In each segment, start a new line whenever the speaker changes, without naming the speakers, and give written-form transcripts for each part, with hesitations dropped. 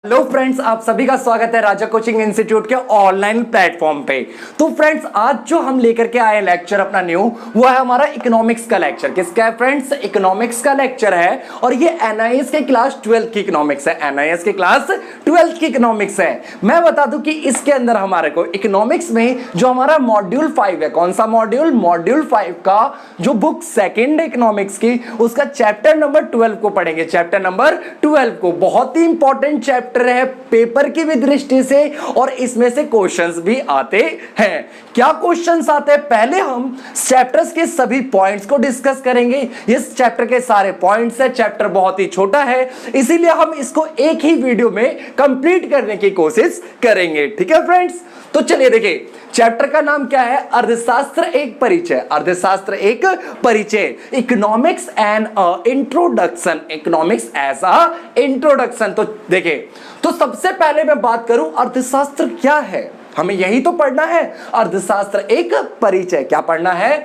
Hello friends, आप सभी का स्वागत है राजा कोचिंग इंस्टीट्यूट के ऑनलाइन प्लेटफॉर्म पे। तो फ्रेंड्स, आज जो हम लेकर के आए लेक्चर अपना न्यू, वो है हमारा इकोनॉमिक्स का लेक्चर। किसका है फ्रेंड्स? इकोनॉमिक्स का लेक्चर है और ये एनआईएस के क्लास 12 की इकोनॉमिक्स है। एनआईएस के क्लास 12 की इकोनॉमिक्स है। मैं बता दूं कि इसके अंदर हमारे को इकोनॉमिक्स में जो हमारा मॉड्यूल 5 है, कौन सा मॉड्यूल? मॉड्यूल 5 का जो बुक सेकंड इकोनॉमिक्स की, उसका चैप्टर नंबर 12 को पढ़ेंगे। चैप्टर नंबर 12 को, बहुत ही इंपॉर्टेंट चैप्टर है पेपर की भी दृष्टि से, और इसमें से क्वेश्चंस भी आते हैं। क्या क्वेश्चंस आते हैं? पहले हम चैप्टर्स के सभी पॉइंट्स को डिस्कस करेंगे। इस चैप्टर के सारे पॉइंट्स है, चैप्टर बहुत ही छोटा है, इसीलिए हम इसको एक ही वीडियो में कंप्लीट करने की कोशिश करेंगे। ठीक है फ्रेंड्स, तो चलिए देखिए, चैप्टर का नाम क्या है? अर्थशास्त्र एक परिचय। अर्थशास्त्र एक परिचय, economics and introduction. Economics as a introduction. तो देखिए, तो सबसे पहले मैं बात करूं अर्थशास्त्र क्या है, हमें यही तो पढ़ना है। अर्थशास्त्र एक परिचय, क्या पढ़ना है?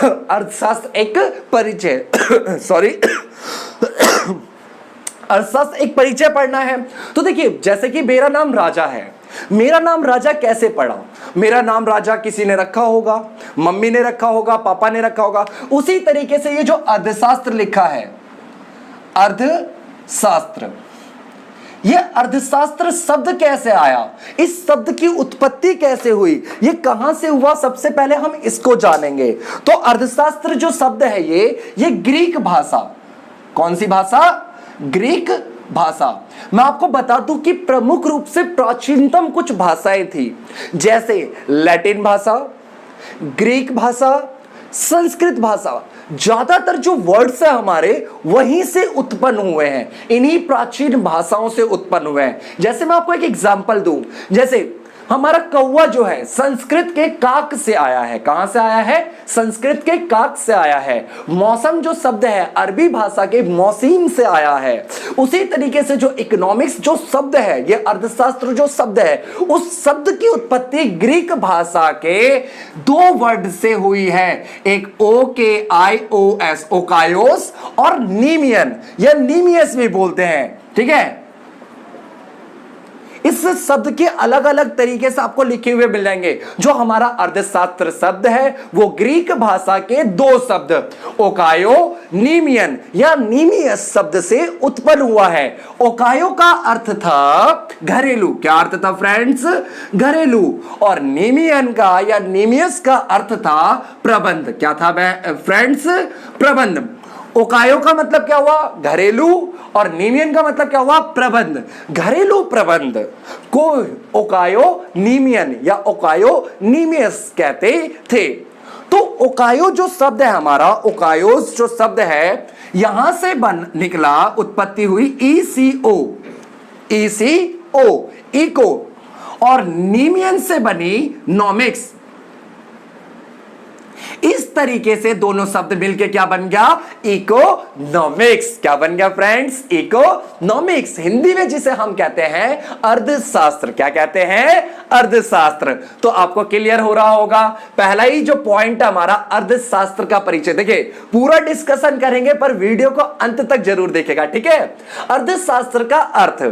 अर्थशास्त्र एक परिचय सॉरी अर्थशास्त्र एक परिचय पढ़ना है। तो देखिए, जैसे कि मेरा नाम राजा है, मेरा नाम राजा कैसे पढ़ा? मेरा नाम राजा किसी ने रखा होगा, मम्मी ने रखा होगा, पापा ने रखा होगा। उसी तरीके से ये जो अर्थशास्त्र लिखा है, अर्थशास्त्र, ये अर्थशास्त्र शब्द कैसे आया, इस शब्द की उत्पत्ति कैसे हुई, ये कहां से हुआ, सबसे पहले हम इसको जानेंगे। तो अर्थशास्त्र जो शब्द है ये ग्रीक भाषा, कौन सी भाषा? ग्रीक भाषा। मैं आपको बता दूं कि प्रमुख रूप से प्राचीनतम कुछ भाषाएं थी, जैसे लैटिन भाषा, ग्रीक भाषा, संस्कृत भाषा। ज्यादातर जो वर्ड्स है हमारे वहीं से उत्पन्न हुए हैं, इन्हीं प्राचीन भाषाओं से उत्पन्न हुए हैं। जैसे मैं आपको एक एग्जांपल दूं, जैसे हमारा कौवा जो है संस्कृत के काक से आया है। कहां से आया है? संस्कृत के काक से आया है। मौसम जो शब्द है अरबी भाषा के मौसीम से आया है। उसी तरीके से जो इकोनॉमिक्स जो शब्द है, ये अर्थशास्त्र जो शब्द है, उस शब्द की उत्पत्ति ग्रीक भाषा के दो वर्ड से हुई है, एक OKIOS, ओकायोस, और नीमियन या नीमियस भी बोलते हैं। ठीक है, इस शब्द के अलग अलग तरीके से आपको लिखे हुए मिल जाएंगे। जो हमारा अर्थशास्त्र शब्द है वो ग्रीक भाषा के दो शब्द ओकायो, नीमियन या नीमियस शब्द से उत्पन्न हुआ है। ओकायो का अर्थ था घरेलू। क्या अर्थ था फ्रेंड्स? घरेलू। और नीमियन का या नीमियस का अर्थ था प्रबंध। क्या था फ्रेंड्स? प्रबंध। ओकायो का मतलब क्या हुआ? घरेलू, और नीमियन का मतलब क्या हुआ? प्रबंध। घरेलू प्रबंध को ओकायो नीमियन या ओकायो नीमियस कहते थे। तो ओकायो जो शब्द है हमारा, ओकायोस जो शब्द है, यहां से निकला, उत्पत्ति हुई ECO, इको, और नीमियन से बनी नॉमिक्स। इस तरीके से दोनों शब्द मिलके क्या बन गया? इकोनॉमिक्स। क्या बन गया फ्रेंड्स? इकोनॉमिक्स। हिंदी में जिसे हम कहते हैं अर्थशास्त्र। क्या कहते हैं? अर्थशास्त्र। तो आपको क्लियर हो रहा होगा, पहला ही जो पॉइंट है हमारा अर्थशास्त्र का परिचय। देखिए, पूरा डिस्कशन करेंगे पर वीडियो को अंत तक जरूर देखेगा। ठीक है, अर्थशास्त्र का अर्थ,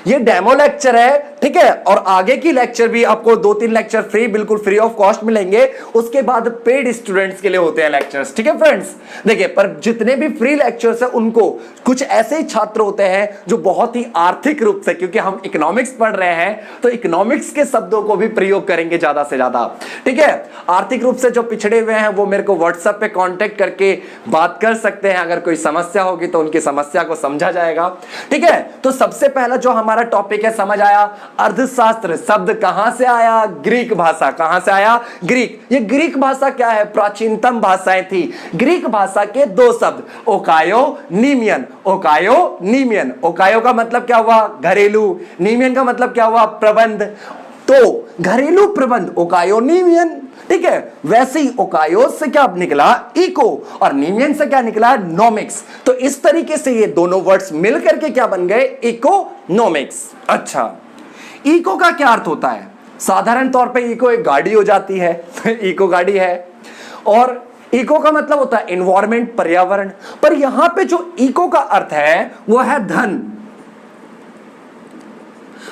ये डेमो लेक्चर है। ठीक है, और आगे की लेक्चर भी आपको 2-3 लेक्चर फ्री, बिल्कुल फ्री ऑफ कॉस्ट मिलेंगे। उसके बाद पेड स्टूडेंट्स के लिए होते हैं लेक्चर्स। ठीक है फ्रेंड्स, देखिए, पर जितने भी फ्री लेक्चर्स है उनको कुछ ऐसे ही छात्र होते हैं जो बहुत ही आर्थिक रूप से, क्योंकि हम इकोनॉमिक्स पढ़ रहे हैं तो इकोनॉमिक्स के शब्दों को भी प्रयोग करेंगे ज्यादा से ज्यादा। ठीक है, आर्थिक रूप से जो पिछड़े हुए हैं वो मेरे को व्हाट्सएप पे कांटेक्ट करके बात कर सकते हैं। अगर कोई समस्या होगी तो उनकी समस्या को समझा जाएगा। ठीक है, तो सबसे पहला जो हमारा टॉपिक है, समझ आया, अर्थशास्त्र शब्द कहां से आया? ग्रीक भाषा। कहां से आया? ग्रीक। ये ग्रीक भाषा क्या है? प्राचीनतम भाषाएं थी। ग्रीक भाषा के दो शब्द ओकायो, नीमियन। ओकायो, नीमियन। ओकायो का मतलब क्या हुआ? घरेलू। नीमियन का मतलब क्या हुआ? प्रबंध। तो घरेलू प्रबंध ओकायो नीमियन। ठीक है, वैसे ही ओकायोस से क्या निकला? इको, और नीमियन से क्या निकला? नॉमिक्स। तो इस तरीके से ये दोनों वर्ड्स मिलकर के क्या बन गए? इकोनॉमिक्स। अच्छा, इको का क्या अर्थ होता है? साधारण तौर पे इको एक गाड़ी हो जाती है इको गाड़ी है, और इको का मतलब होता है एनवायरमेंट, पर्यावरण। पर यहां पे जो इको का अर्थ है वो है धन।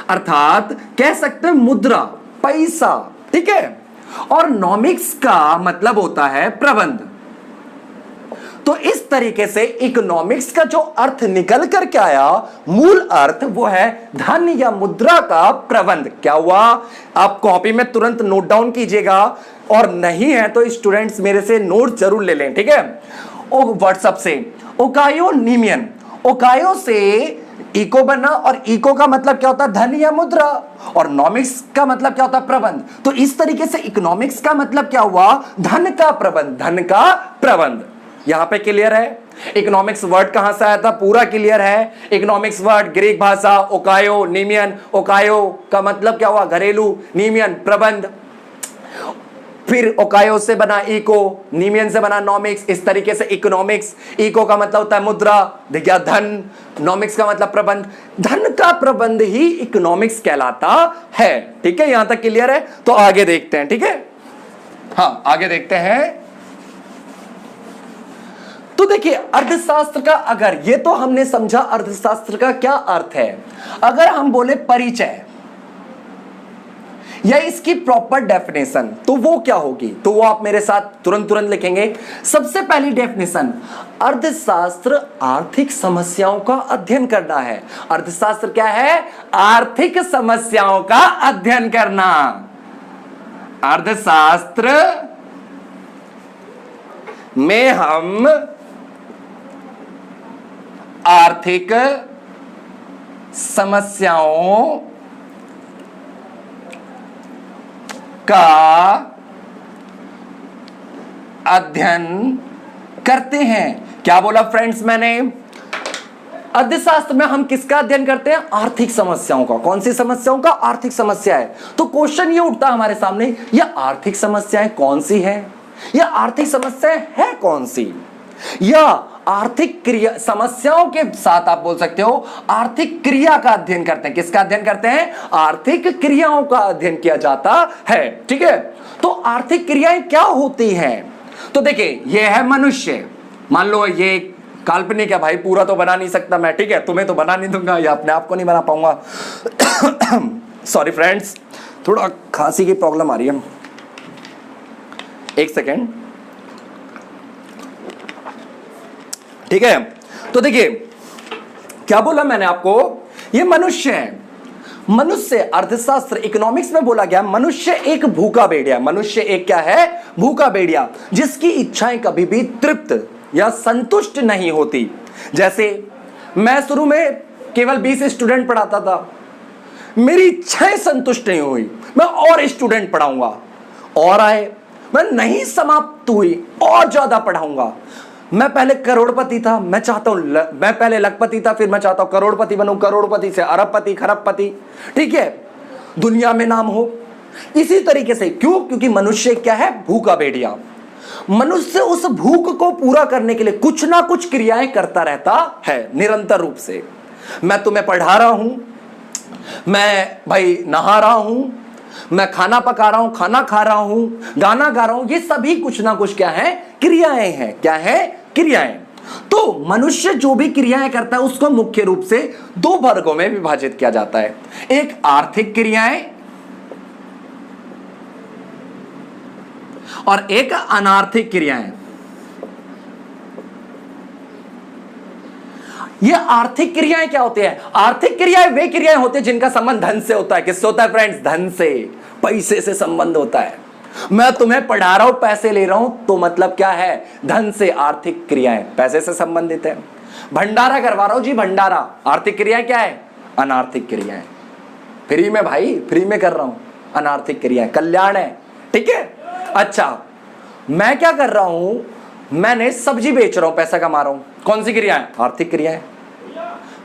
अर्थात कह सकते हैं मुद्रा, पैसा, ठीक है। और नॉमिक्स का मतलब होता है प्रबंध। तो इस तरीके से इकोनॉमिक्स का जो अर्थ निकल कर के आया, मूल अर्थ वो है धन या मुद्रा का प्रबंध। क्या हुआ? आप कॉपी में तुरंत नोट डाउन कीजिएगा, और नहीं है तो स्टूडेंट्स मेरे से नोट जरूर ले लें, ठीक है, व्हाट्सएप से। ओकायो नीमियन, ओकायो से इको बना, और इको का मतलब क्या होता है? धन या मुद्रा, और नॉमिक्स का मतलब क्या होता है? प्रबंध। तो इस तरीके से इकोनॉमिक्स का मतलब क्या हुआ? धन का प्रबंध, धन का प्रबंध। यहां पे क्लियर है? इकोनॉमिक्स वर्ड कहां से आया था? पूरा क्लियर है। इकोनॉमिक्स वर्ड ग्रीक भाषा, ओकायो नीमियन, ओकायो का मतलब क्या हुआ? घरेलू, नीमियन प्रबंध, फिर ओकायो से बना इको, नीमियन से बना नॉमिक्स। इस तरीके से इकोनॉमिक्स, इको का मतलब होता है मुद्रा, देखिए धन, नॉमिक्स का मतलब प्रबंध, धन का प्रबंध ही इकोनॉमिक्स कहलाता है। ठीक है, यहां तक क्लियर है? तो आगे देखते हैं, ठीक है। हाँ, आगे देखते हैं। तो देखिए अर्थशास्त्र का, अगर ये तो हमने समझा अर्थशास्त्र का क्या अर्थ है। अगर हम बोले परिचय या इसकी प्रॉपर डेफिनेशन, तो वो क्या होगी? तो वो आप मेरे साथ तुरंत लिखेंगे। सबसे पहली डेफिनेशन, अर्थशास्त्र आर्थिक समस्याओं का अध्ययन करना है। अर्थशास्त्र क्या है? आर्थिक समस्याओं का अध्ययन करना। अर्थशास्त्र में हम आर्थिक समस्याओं का अध्ययन करते हैं। क्या बोला फ्रेंड्स मैंने? अर्थशास्त्र में हम किसका अध्ययन करते हैं? आर्थिक समस्याओं का। कौन सी समस्याओं का? आर्थिक समस्या है। तो क्वेश्चन ये उठता है हमारे सामने, यह आर्थिक समस्याएं कौन सी है? यह आर्थिक समस्याएं है कौन सी? या आर्थिक क्रिया समस्याओं के साथ आप बोल सकते हो आर्थिक क्रिया का अध्ययन करते हैं। किसका अध्ययन करते हैं? आर्थिक क्रियाओं का अध्ययन किया जाता है। ठीक है, तो आर्थिक क्रियाएं क्या होती हैं? तो देखिए, यह है मनुष्य। मान लो ये काल्पनिक है भाई, पूरा तो बना नहीं सकता मैं, ठीक है, तुम्हें तो बना नहीं दूंगा, या अपने आप को नहीं बना पाऊंगा। सॉरी फ्रेंड्स, थोड़ा खांसी की प्रॉब्लम आ रही है, एक सेकेंड। ठीक है, तो देखिए क्या बोला मैंने आपको, ये मनुष्य है। मनुष्य, अर्थशास्त्र इकोनॉमिक्स में बोला गया मनुष्य एक भूखा भेड़िया। मनुष्य एक क्या है? भूखा भेड़िया, जिसकी इच्छाएं कभी भी तृप्त या संतुष्ट नहीं होती। जैसे मैं शुरू में केवल 20 स्टूडेंट पढ़ाता था, मेरी इच्छाएं संतुष्ट नहीं हुई, मैं और स्टूडेंट पढ़ाऊंगा, और आए, मैं नहीं समाप्त हुई, और ज्यादा पढ़ाऊंगा। मैं पहले करोड़पति था, मैं चाहता हूं मैं पहले लखपति था, फिर मैं चाहता हूं करोड़पति बनूं, करोड़पति से अरबपति, खरबपति, ठीक है, दुनिया में नाम हो। इसी तरीके से, क्यों? क्योंकि मनुष्य क्या है? भूखा भेड़िया। मनुष्य उस भूख को पूरा करने के लिए कुछ ना कुछ क्रियाएं करता रहता है निरंतर रूप से। मैं तुम्हें पढ़ा रहा हूं, मैं भाई नहा रहा हूं, मैं खाना पका रहा हूं, खाना खा रहा हूं, गाना गा रहा हूं, ये सभी कुछ ना कुछ क्या है? क्रियाएं हैं। क्या है? क्रियाएं। तो मनुष्य जो भी क्रियाएं करता है उसको मुख्य रूप से दो वर्गों में विभाजित किया जाता है। एक आर्थिक क्रियाएं और एक अनार्थिक क्रियाएं। ये आर्थिक क्रियाएं क्या होती है? आर्थिक क्रियाएं वे क्रियाएं होती है जिनका संबंध धन से होता है। किससे होता है फ्रेंड्स? धन से, पैसे से संबंध होता है। मैं तुम्हें पढ़ा रहा हूं, पैसे ले रहा हूं, तो मतलब क्या है? धन से। आर्थिक क्रियाएं पैसे से संबंधित है। भंडारा करवा रहा हूं जी, भंडारा, आर्थिक क्रियाएं क्या है? अनार्थिक क्रियाएं। फ्री में भाई, फ्री में कर रहा हूं, अनार्थिक क्रियाएं, कल्याण है। ठीक है, अच्छा, मैं क्या कर रहा हूं? मैंने सब्जी बेच रहा हूं, पैसा कमा रहा हूं, कौन सी क्रिया है? आर्थिक क्रिया है।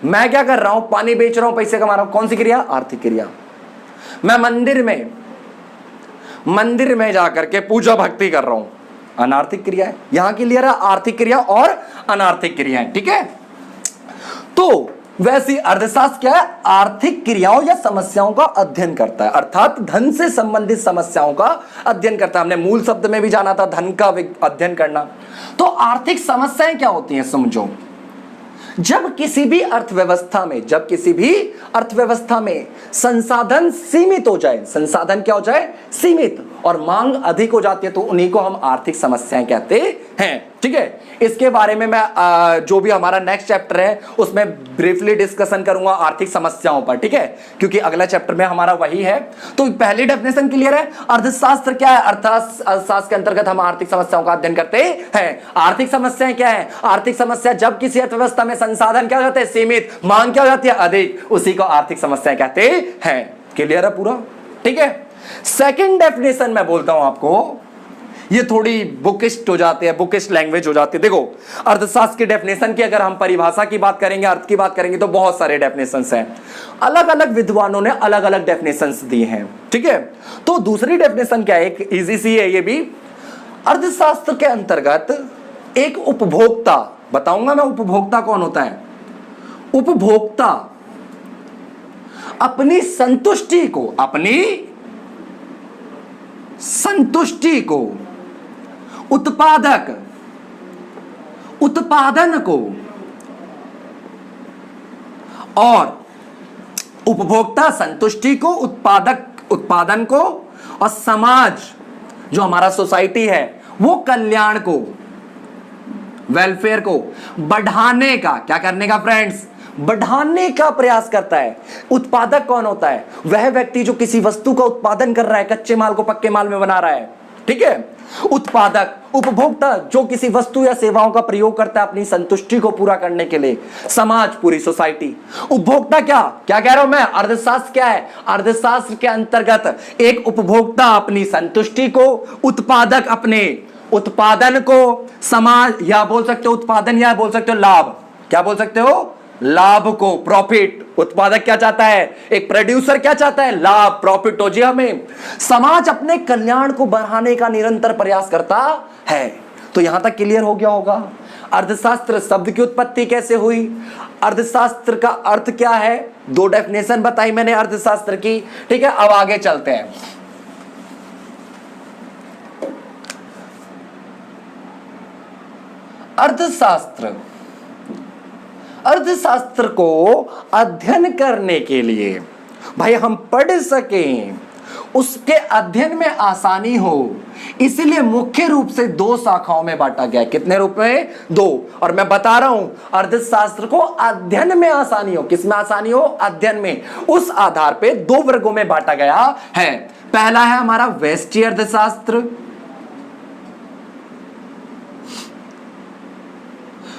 मैं क्या कर रहा हूं? पानी बेच रहा हूं, पैसे कमा रहा हूं, कौन सी क्रिया? आर्थिक क्रिया। मैं मंदिर में जाकर के पूजा भक्ति कर रहा हूं, अनार्थिक क्रिया है। यहां क्लियर है? आर्थिक क्रिया और अनार्थिक क्रियाएं। ठीक है, तो वैसी अर्थशास्त्र क्या है? आर्थिक क्रियाओं या समस्याओं का अध्ययन करता है, अर्थात धन से संबंधित समस्याओं का अध्ययन करता है। हमने मूल शब्द में भी जाना था धन का अध्ययन करना। तो आर्थिक समस्याएं क्या होती हैं समझो। जब किसी भी अर्थव्यवस्था में संसाधन सीमित हो जाए, संसाधन क्या हो जाए? सीमित, और मांग अधिक हो जाती है, तो उन्हीं को हम आर्थिक समस्याएं कहते हैं। ठीक है, इसके बारे में मैं जो भी हमारा नेक्स्ट चैप्टर है उसमें ब्रीफली डिस्कशन करूंगा आर्थिक समस्याओं पर। ठीक है, क्योंकि अगला चैप्टर में हमारा वही है। तो पहली डेफिनेशन क्लियर है। अर्थशास्त्र क्या है? अर्थशास्त्र के अंतर्गत हम आर्थिक समस्याओं का अध्ययन करते हैं। आर्थिक समस्याएं क्या है? आर्थिक समस्या जब किसी अर्थव्यवस्था में संसाधन क्या हो जाते हैं? सीमित, मांग क्या हो जाती है? अधिक, उसी को आर्थिक समस्याएं कहते हैं। क्लियर है पूरा? ठीक है, सेकंड डेफिनेशन मैं बोलता हूं आपको, ये थोड़ी बुकिस्ट हो जाती है, बुकिस्ट लैंग्वेज हो जाती है। देखो, अर्थशास्त्र की डेफिनेशन की अगर हम परिभाषा की बात करेंगे, अर्थ की बात करेंगे, तो बहुत सारे डेफिनेशंस हैं। अलग अलग विद्वानों ने अलग अलग डेफिनेशंस दी हैं। ठीक है, तो दूसरी डेफिनेशन क्या है? एक इजी सी है ये भी। अर्थशास्त्र के अंतर्गत एक उपभोक्ता, बताऊंगा मैं उपभोक्ता कौन होता है। उपभोक्ता अपनी संतुष्टि को उत्पादन को और उपभोक्ता संतुष्टि को, उत्पादन को, और समाज जो हमारा सोसाइटी है वो कल्याण को, वेलफेयर को बढ़ाने का, क्या करने का फ्रेंड्स? बढ़ाने का प्रयास करता है। उत्पादक कौन होता है? वह व्यक्ति जो किसी वस्तु का उत्पादन कर रहा है, कच्चे माल को पक्के माल में बना रहा है। ठीक है, उत्पादक। उपभोक्ता जो किसी वस्तु या सेवाओं का प्रयोग करता है अपनी संतुष्टि को पूरा करने के लिए। समाज, पूरी सोसाइटी। उपभोक्ता क्या कह रहा हूं मैं? अर्थशास्त्र क्या है? अर्थशास्त्र के अंतर्गत एक उपभोक्ता अपनी संतुष्टि को, उत्पादक अपने उत्पादन को, समाज, या बोल सकते हो उत्पादन, या बोल सकते हो लाभ, क्या बोल सकते हो? लाभ को, प्रॉफिट। उत्पादक क्या चाहता है? एक प्रोड्यूसर क्या चाहता है? लाभ, प्रॉफिट हो जी हमें। समाज अपने कल्याण को बढ़ाने का निरंतर प्रयास करता है। तो यहां तक क्लियर हो गया होगा। अर्थशास्त्र शब्द की उत्पत्ति कैसे हुई, अर्थशास्त्र का अर्थ क्या है, दो डेफिनेशन बताई मैंने अर्थशास्त्र की। ठीक है, अब आगे चलते हैं। अर्थशास्त्र को अध्ययन करने के लिए, भाई हम पढ़ सकें, उसके अध्ययन में आसानी हो, इसलिए मुख्य रूप से दो शाखाओं में बांटा गया है। कितने रूप में? दो। और मैं बता रहा हूं, अर्थशास्त्र को अध्ययन में आसानी हो, किस में आसानी हो? अध्ययन में। उस आधार पे दो वर्गों में बांटा गया है। पहला है हमारा व्यष्टि अर्थशास्त्र,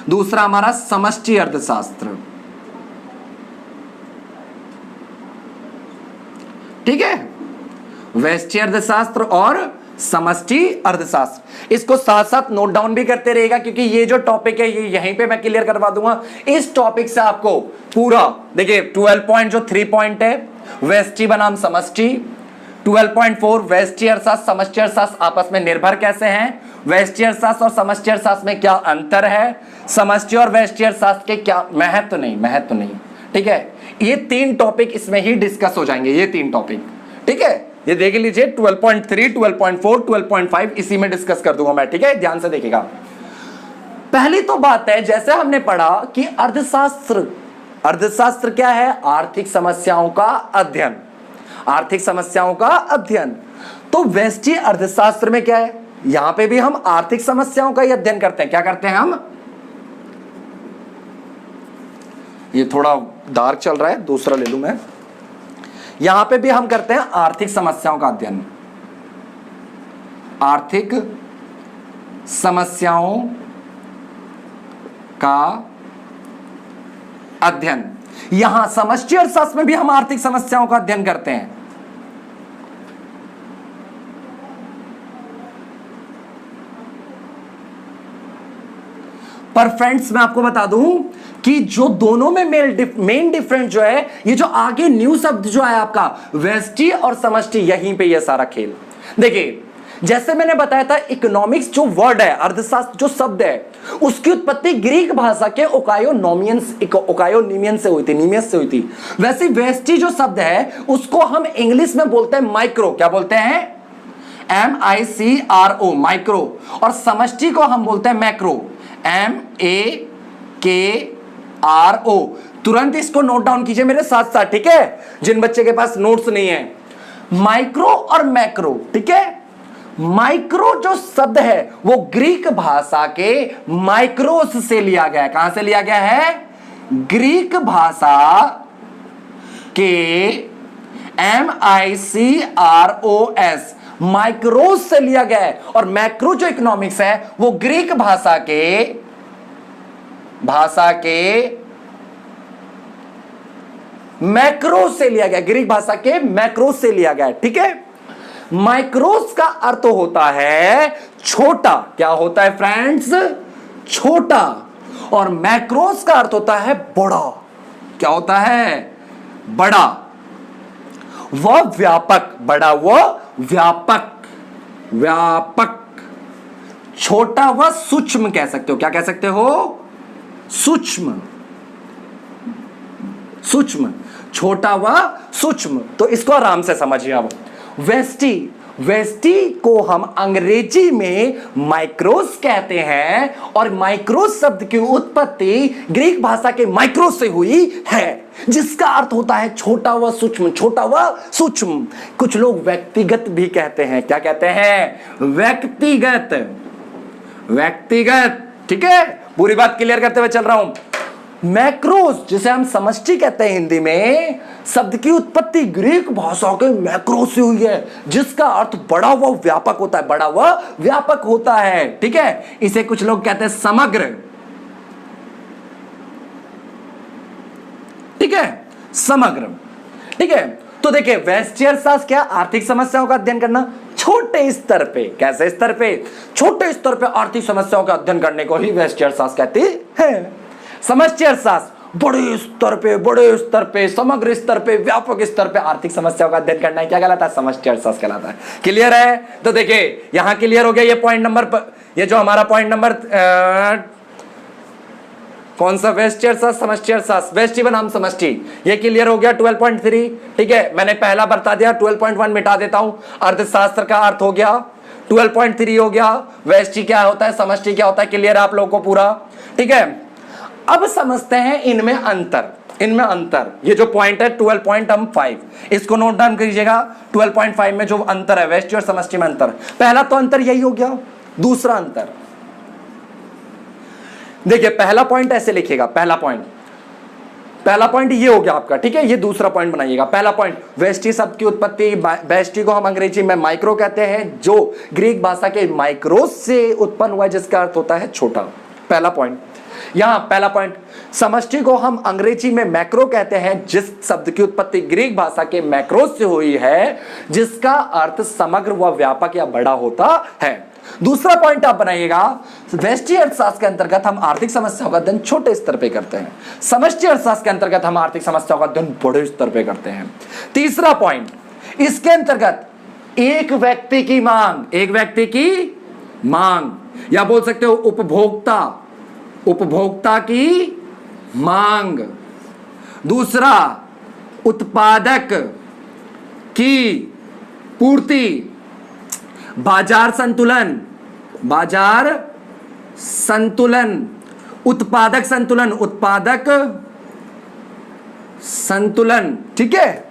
दूसरा हमारा समष्टि अर्थशास्त्र। ठीक है, व्यष्टि अर्थशास्त्र और समष्टि अर्थशास्त्र। इसको साथ साथ नोट डाउन भी करते रहेगा, क्योंकि ये जो टॉपिक है ये यहीं पे मैं क्लियर करवा दूंगा। इस टॉपिक से आपको पूरा देखिए 12 पॉइंट जो 3 पॉइंट है, व्यष्टि बनाम समष्टि। 12.4 व्यष्टि अर्थशास्त्र समष्टि अर्थशास्त्र आपस में निर्भर कैसे हैं, व्यष्टि अर्थशास्त्र और समष्टि अर्थशास्त्र में क्या अंतर है, समष्टि और व्यष्टि अर्थशास्त्र के क्या महत्व नहीं। ठीक है, ये 3 टॉपिक इसमें ही डिस्कस हो जाएंगे, ये 3 टॉपिक। ठीक है, ये देख लीजिए 12.3, 12.4, 12.5 इसी में डिस्कस कर दूंगा मैं। ठीक है, ध्यान से देखिएगा। पहली तो बात है, जैसे हमने पढ़ा कि अर्थशास्त्र क्या है? आर्थिक समस्याओं का अध्ययन, आर्थिक समस्याओं का अध्ययन। तो व्यष्टि अर्थशास्त्र में क्या है? यहां पे भी हम आर्थिक समस्याओं का ही अध्ययन करते हैं। क्या करते हैं हम? ये थोड़ा डार्क चल रहा है, दूसरा ले लूं मैं। यहां पे भी हम करते हैं आर्थिक समस्याओं का अध्ययन, आर्थिक समस्याओं का अध्ययन। यहां समष्टि अर्थशास्त्र में भी हम आर्थिक समस्याओं का अध्ययन करते हैं। पर फ्रेंड्स मैं आपको बता दूं कि जो दोनों में मेन डिफरेंस जो है, ये जो आगे न्यू शब्द जो है आपका व्यष्टि और समष्टि, यहीं पे ये सारा खेल। देखिए, जैसे मैंने बताया था, इकोनॉमिक्स जो वर्ड है, अर्थशास्त्र जो शब्द है, उसकी उत्पत्ति ग्रीक भाषा के ओकायोनिमियन से हुई थी, नीमियस से हुई थी। वैसे व्यष्टि जो शब्द है उसको हम इंग्लिश में बोलते हैं माइक्रो। क्या बोलते हैं? MICRO, micro. और समष्टि को हम बोलते हैं मैक्रो, MAKRO। CRO। तुरंत इसको नोट डाउन कीजिए मेरे साथ साथ, ठीक है, जिन बच्चे के पास नोट्स नहीं है। माइक्रो और मैक्रो, ठीक है। माइक्रो जो शब्द है वो ग्रीक भाषा के माइक्रोस से लिया गया है। कहां से लिया गया है? ग्रीक भाषा के MICROS, माइक्रोस से लिया गया है। और मैक्रो जो इकोनॉमिक्स है वो ग्रीक भाषा के मैक्रोस से लिया गया, ग्रीक भाषा के मैक्रोस से लिया गया है, ठीक है। माइक्रोस का अर्थ होता है छोटा। क्या होता है फ्रेंड्स? छोटा। और मैक्रोस का अर्थ होता है बड़ा। क्या होता है? बड़ा। वह व्यापक, बड़ा वह व्यापक, व्यापक। छोटा वह सूक्ष्म कह सकते हो। क्या कह सकते हो? सूक्ष्म, सूक्ष्म। छोटा व सूक्ष्म। तो इसको आराम से समझिए। अब वेस्टी, वेस्टी को हम अंग्रेजी में माइक्रोस कहते हैं। और माइक्रोस शब्द की उत्पत्ति ग्रीक भाषा के माइक्रोस से हुई है, जिसका अर्थ होता है छोटा व सूक्ष्म, छोटा व सूक्ष्म। कुछ लोग व्यक्तिगत भी कहते हैं। क्या कहते हैं? व्यक्तिगत, व्यक्तिगत, ठीक है। पूरी बात क्लियर करते हुए चल रहा हूं। मैक्रोस जिसे हम समष्टि कहते हैं हिंदी में, शब्द की उत्पत्ति ग्रीक भाषा के मैक्रोस से हुई है, जिसका अर्थ बड़ा व व्यापक होता है, बड़ा व व्यापक होता है, ठीक है। इसे कुछ लोग कहते हैं समग्र, ठीक है, समग्र, ठीक है। तो देखिए वेस्टी अर्थशास्त्र क्या? आर्थिक समस्याओं का अध्ययन करना छोटे स्तर पे। कैसे स्तर पे? छोटे स्तर पे आर्थिक समस्याओं का अध्ययन करने को ही वेस्टी अर्थशास्त्र कहते हैं। समष्टि अर्थशास्त्र बड़े स्तर पे, समग्र स्तर पे, व्यापक स्तर पे आर्थिक समस्याओं का अध्ययन करना है। क्या कहलाता है? समष्टि अर्थशास्त्र कहलाता है। क्लियर है? तो देखिए यहां क्लियर हो गया ये पॉइंट नंबर, ये जो हमारा पॉइंट नंबर कौन सा? वेस्टी अर्थशास्त्र, समष्टि अर्थशास्त्र, वेस्टी बनाम समष्टि, ये क्लियर हो गया 12.3, ठीक है। मैंने पहला बता दिया, 12.1 मिटा देता हूं। अर्थशास्त्र का अर्थ हो गया 12.3 हो गया। वेस्टी क्या होता है, समष्टि क्या होता है, क्लियर है आप लोगों को पूरा, ठीक है। अब समझते हैं इनमें अंतर, इनमें अंतर। ये जो पॉइंट है 12.5, इसको नोट डाउन कीजिएगा। 12.5 में जो अंतर है वेस्टी और समष्टि में अंतर, पहला तो अंतर यही हो गया। दूसरा अंतर देखिए, पहला पॉइंट ऐसे लिखिएगा, पहला पॉइंट ये हो गया आपका, ठीक है। ये दूसरा पॉइंट बनाइएगा। पहला पॉइंट, वेस्टी शब्द की उत्पत्ति, वेस्टी को हम अंग्रेजी में माइक्रो कहते हैं, जो ग्रीक भाषा के माइक्रोस से उत्पन्न हुआ, जिसका अर्थ होता है छोटा। पहला पॉइंट यहां, पहला पॉइंट, समष्टि को हम अंग्रेजी में मैक्रो कहते हैं, जिस शब्द की उत्पत्ति ग्रीक भाषा के मैक्रोस से हुई है, जिसका अर्थ समग्र व व्यापक या बड़ा होता है। दूसरा पॉइंट आप बनाइएगा, वेस्टी अर्थशास्त्र के अंतर्गत हम आर्थिक समस्याओं का अध्ययन छोटे स्तर पे करते हैं, समष्टि अर्थशास्त्र के अंतर्गत हम आर्थिक समस्याओं का अध्ययन बड़े स्तर पे करते हैं। तीसरा पॉइंट, इसके अंतर्गत एक व्यक्ति की मांग, एक व्यक्ति की मांग, या बोल सकते हो उपभोक्ता, उपभोक्ता की मांग। दूसरा, उत्पादक की पूर्ति, बाजार संतुलन, बाजार संतुलन, उत्पादक संतुलन, उत्पादक संतुलन, ठीक है।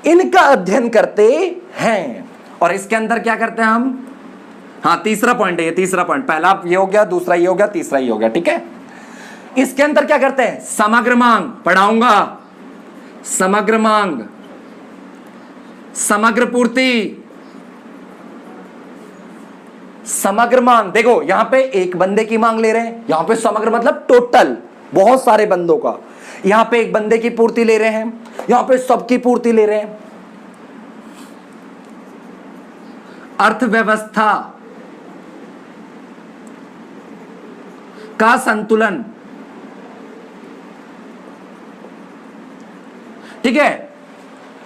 इनका अध्ययन करते हैं। और इसके अंदर क्या करते हैं हम? हाँ, तीसरा पॉइंट है ये, तीसरा पॉइंट। पहला ये हो गया, दूसरा ये हो गया, तीसरा ये हो गया, ठीक है। इसके अंदर क्या करते हैं? समग्र मांग पढ़ाऊंगा, समग्र मांग, समग्र पूर्ति, समग्र मांग। देखो यहां पे एक बंदे की मांग ले रहे हैं, यहां पे समग्र मतलब टोटल, बहुत सारे बंदों का। यहां पे एक बंदे की पूर्ति ले रहे हैं, यहां पे सबकी पूर्ति ले रहे हैं। अर्थव्यवस्था का संतुलन, ठीक है।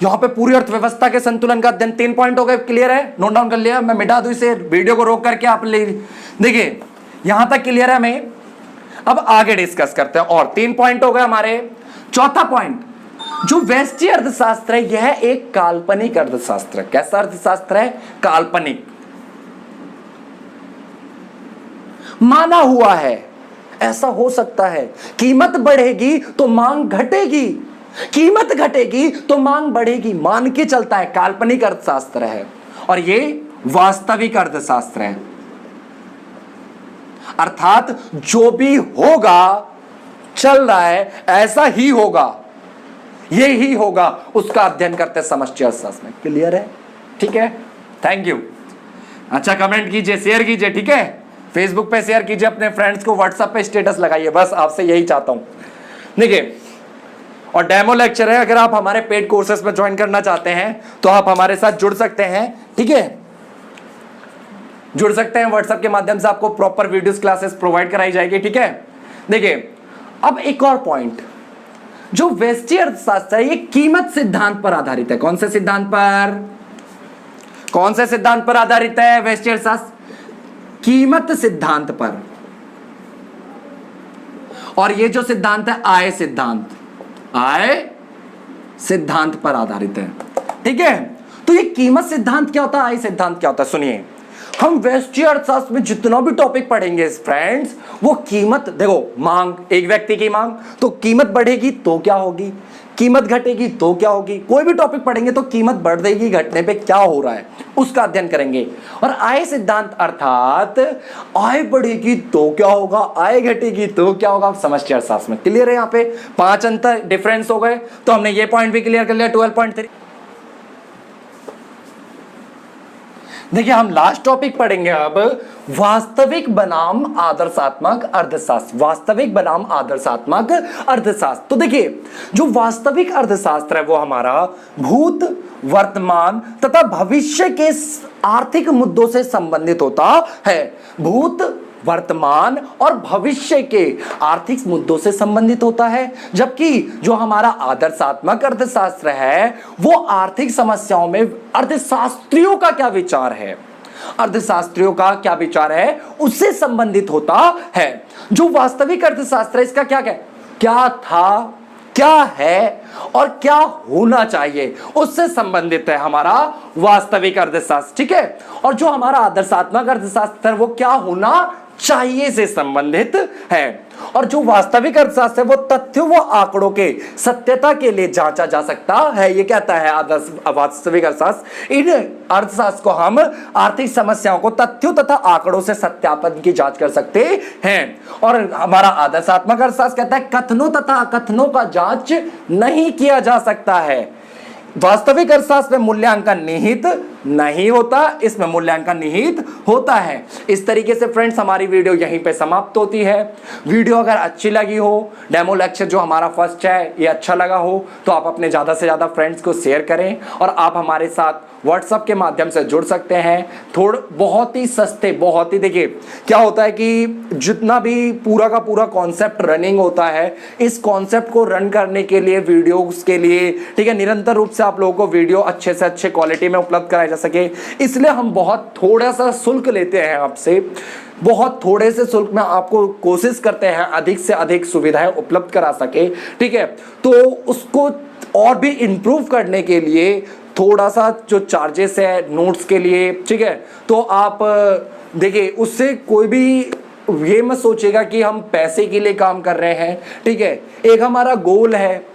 यहां पे पूरी अर्थव्यवस्था के संतुलन का अध्ययन, 3 पॉइंट हो गए, क्लियर है? नोट डाउन कर लिया? मैं मिटा दूं इसे, वीडियो को रोक करके आप ले देखिए, यहां तक क्लियर है हमें। अब आगे डिस्कस करते हैं, और 3 पॉइंट हो गए हमारे। चौथा पॉइंट, जो वेस्टी अर्थशास्त्र है यह एक काल्पनिक अर्थशास्त्र है। कैसा अर्थशास्त्र है? काल्पनिक, माना हुआ है, ऐसा हो सकता है। कीमत बढ़ेगी तो मांग घटेगी, कीमत घटेगी तो मांग बढ़ेगी। मान के चलता है, काल्पनिक अर्थशास्त्र है और ये वास्तविक अर्थशास्त्र है। अर्थात जो भी होगा, चल रहा है, ऐसा ही होगा, ये ही होगा, उसका अध्ययन करते समष्टि अर्थशास्त्र में। क्लियर है? ठीक है, थैंक यू। अच्छा, कमेंट कीजिए, शेयर कीजिए, ठीक है, फेसबुक पे शेयर कीजिए, अपने फ्रेंड्स को व्हाट्सएप पे स्टेटस लगाइए, बस आपसे यही चाहता हूं। देखिए, और डेमो लेक्चर है, अगर आप हमारे पेड कोर्सेस में ज्वाइन करना चाहते हैं तो आप हमारे साथ जुड़ सकते हैं, ठीक है, जुड़ सकते हैं। व्हाट्सएप के माध्यम से आपको प्रॉपर वीडियोस क्लासेस प्रोवाइड कराई जाएगी, ठीक है। देखिए, अब एक और पॉइंट, जो व्यष्टि अर्थशास्त्र है ये कीमत सिद्धांत पर आधारित है। कौन से सिद्धांत पर? कौन से सिद्धांत पर आधारित है व्यष्टि अर्थशास्त्र? कीमत सिद्धांत पर। और ये जो सिद्धांत है आय सिद्धांत, आय सिद्धांत पर आधारित है, ठीक है। तो ये कीमत सिद्धांत क्या होता है, आय सिद्धांत क्या होता है? सुनिए, हम व्यष्टि अर्थशास्त्र में जितना भी टॉपिक पढ़ेंगे फ्रेंड्स, वो कीमत, देखो, मांग, एक व्यक्ति की मांग, तो कीमत बढ़ेगी तो क्या होगी, कीमत घटेगी तो क्या होगी। कोई भी टॉपिक पढ़ेंगे तो कीमत बढ़ेगी, घटने पे क्या हो रहा है उसका अध्ययन करेंगे। और आय सिद्धांत अर्थात आय बढ़ेगी तो क्या होगा, आय घटेगी तो क्या होगा, आप समष्टि अर्थशास्त्र में। क्लियर है? यहाँ पे 5 अंतर डिफरेंस हो गए, तो हमने ये पॉइंट भी क्लियर कर लिया। 12.3। देखिए, हम लास्ट टॉपिक पढ़ेंगे अब, वास्तविक बनाम आदर्शात्मक अर्थशास्त्र। वास्तविक बनाम आदर्शात्मक अर्थशास्त्र। तो देखिए, जो वास्तविक अर्थशास्त्र है वो हमारा भूत, वर्तमान तथा भविष्य के आर्थिक मुद्दों से संबंधित होता है। भूत, वर्तमान और भविष्य के आर्थिक मुद्दों से संबंधित होता है, जबकि जो हमारा आदर्शात्मक अर्थशास्त्र है वो आर्थिक समस्याओं में अर्थशास्त्रियों का क्या विचार है, अर्थशास्त्रियों का क्या विचार है उससे संबंधित होता है। जो वास्तविक अर्थशास्त्र है इसका क्या था, क्या है और क्या होना चाहिए, उससे संबंधित है हमारा वास्तविक अर्थशास्त्र, ठीक है। और जो हमारा आदर्शात्मक अर्थशास्त्र है वो क्या होना चाहिए से संबंधित है। और जो वास्तविक अर्थशास्त्र है वो तथ्यों व आंकड़ों के सत्यता के लिए जांचा जा सकता है। ये कहता है आदर्श वास्तविक अर्थशास्त्र, इन अर्थशास्त्र को हम आर्थिक समस्याओं को तथ्यों तथा आंकड़ों से सत्यापन की जांच कर सकते हैं। और हमारा आदर्शात्मक अर्थशास्त्र कहता है कथनों तथा अकथनों का जांच नहीं किया जा सकता है। वास्तविक अर्थशास्त्र में मूल्यांकन निहित नहीं होता, इसमें मूल्यांकन निहित होता है। इस तरीके से फ्रेंड्स हमारी वीडियो यहीं पे समाप्त होती है। वीडियो अगर अच्छी लगी हो, डेमो लेक्चर जो हमारा फर्स्ट है ये अच्छा लगा हो, तो आप अपने ज़्यादा से ज़्यादा फ्रेंड्स को शेयर करें और आप हमारे साथ व्हाट्सएप के माध्यम से जुड़ सकते हैं। बहुत ही सस्ते, बहुत ही, देखिए क्या होता है कि जितना भी पूरा का पूरा कॉन्सेप्ट रनिंग होता है, इस कॉन्सेप्ट को रन करने के लिए, वीडियोस के लिए, ठीक है, निरंतर रूप से आप लोगों को वीडियो अच्छे से अच्छे क्वालिटी में उपलब्ध कराए जा सके, इसलिए हम बहुत थोड़ा सा शुल्क लेते हैं आपसे। बहुत थोड़े से शुल्क में आपको कोशिश करते हैं अधिक से अधिक सुविधाएं उपलब्ध करा सके, ठीक है। तो उसको और भी इंप्रूव करने के लिए थोड़ा सा जो चार्जेस है नोट्स के लिए, ठीक है, तो आप देखिए उससे कोई भी ये मत सोचेगा कि हम पैसे के लिए काम कर रहे हैं, ठीक है। एक हमारा गोल है,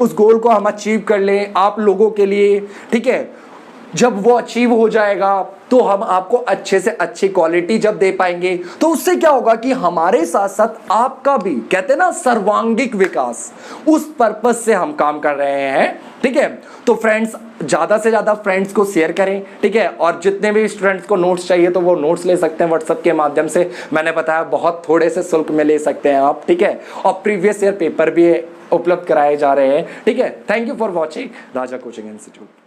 उस गोल को हम अचीव कर लें आप लोगों के लिए, ठीक है। जब वो अचीव हो जाएगा तो हम आपको अच्छे से अच्छी क्वालिटी जब दे पाएंगे, तो उससे क्या होगा कि हमारे साथ साथ आपका भी, कहते हैं ना, सर्वांगीण विकास, उस पर्पस से हम काम कर रहे हैं, ठीक है। तो फ्रेंड्स ज़्यादा से ज़्यादा फ्रेंड्स को शेयर करें, ठीक है। और जितने भी स्टूडेंट्स को नोट्स चाहिए तो वो नोट्स ले सकते हैं व्हाट्सएप के माध्यम से, मैंने बताया बहुत थोड़े से शुल्क में ले सकते हैं आप, ठीक है। और प्रीवियस ईयर पेपर भी उपलब्ध कराए जा रहे हैं, ठीक है। Thank you for watching Raja coaching institute.